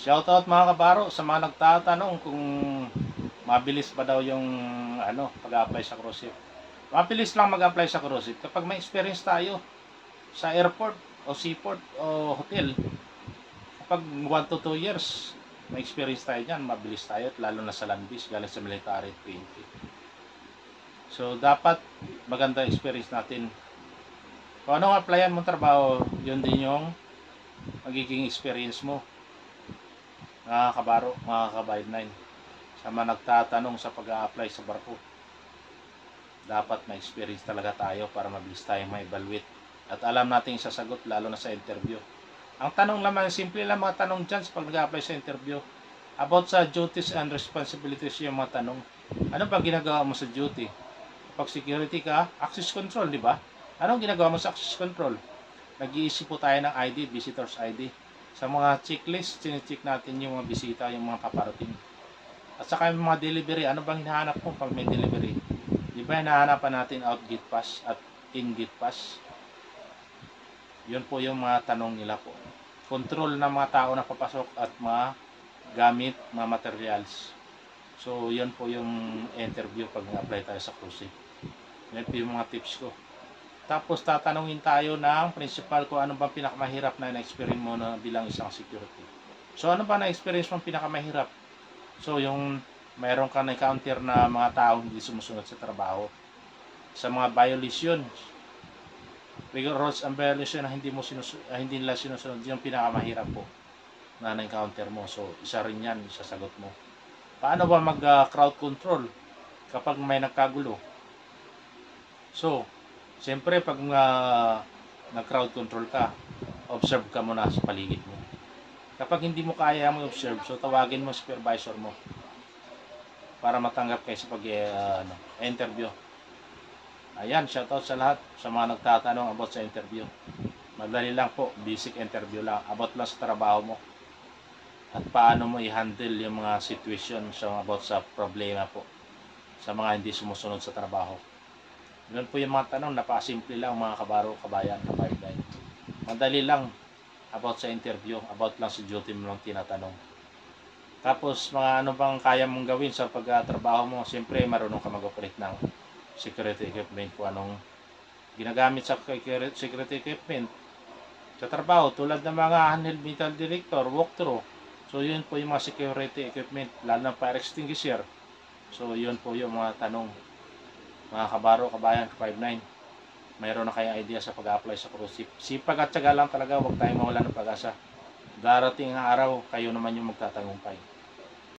Shoutout mga kabaro sa mga nagtatanong kung mabilis ba daw yung pag-apply sa cruise ship. Mabilis lang mag-apply sa cruise ship kapag may experience tayo sa airport o seaport o hotel. Kapag 1 to 2 years may experience tayo dyan, mabilis tayo, lalo na sa land base galing sa military training. So dapat maganda experience natin. Kung anong applyan mong trabaho, yun din yung magiging experience mo, mga kabaro, mga kabaydnine. Sa mga nagtatanong sa pag-a-apply sa barko, dapat may experience talaga tayo para mabilis tayong ma-evaluate at alam natin yung sasagot, lalo na sa interview. Ang tanong naman, simple lang mga tanong dyan sa pag nag-apply sa interview. About sa duties and responsibilities yung mga tanong. Ano ba ginagawa mo sa duty? Kapag security ka, access control, di ba? Anong ginagawa mo sa access control? Nag-iisip po tayo ng ID, visitor's ID. Sa mga checklist, chine-check natin yung mga bisita, yung mga paparating. At saka yung mga delivery, ano bang hinahanap mo pag may delivery? Di ba hinahanapan natin out gate pass at in gate pass? Yun po yung mga tanong nila po. Control ng mga tao na papasok at mga gamit, mga materials. So yun po yung interview pag nag-apply tayo sa cruise ship. Yan po yung mga tips ko. Tapos tatanungin tayo ng principal kung ano bang pinakamahirap na na-experience mo na bilang isang security. So ano ba na-experience mong pinakamahirap? So yung mayroon ka na-encounter na mga tao hindi sumusunod sa trabaho. Sa mga violation, rules and violation na hindi nila sinusunod, yung pinakamahirap po na na-encounter mo. So isa rin yan sa sagot mo. Paano ba mag-crowd control kapag may nagkagulo? So, siyempre pag nag-crowd control ka, observe ka muna sa paligid mo. Kapag hindi mo kaya mo observe, so tawagin mo supervisor mo para matanggap kayo sa pag-interview. Ayan, shoutout sa lahat sa mga nagtatanong about sa interview. Madali lang po, basic interview lang, about lang sa trabaho mo at paano mo i-handle yung mga situation about sa problema po sa mga hindi sumusunod sa trabaho. Yun po yung mga tanong, napakasimple lang mga kabaro, kabayan, kabayan. Madali lang about sa interview, about lang sa duty mo lang tinatanong. Tapos mga ano bang kaya mong gawin sa pagtatrabaho mo? Siyempre marunong ka mag-operate ng security equipment, kung anong ginagamit sa security equipment sa trabaho, tulad ng mga handheld metal detector, walkthrough. So yun po yung mga security equipment, lalo ng fire extinguisher. So yun po yung mga tanong, mga kabaro, kabayan, 59. Mayroon na kayong idea sa pag-apply sa cruise ship. Sipag at syaga lang talaga, huwag tayong mawala ng pag-asa. Darating ang araw, kayo naman yung magtatagumpay.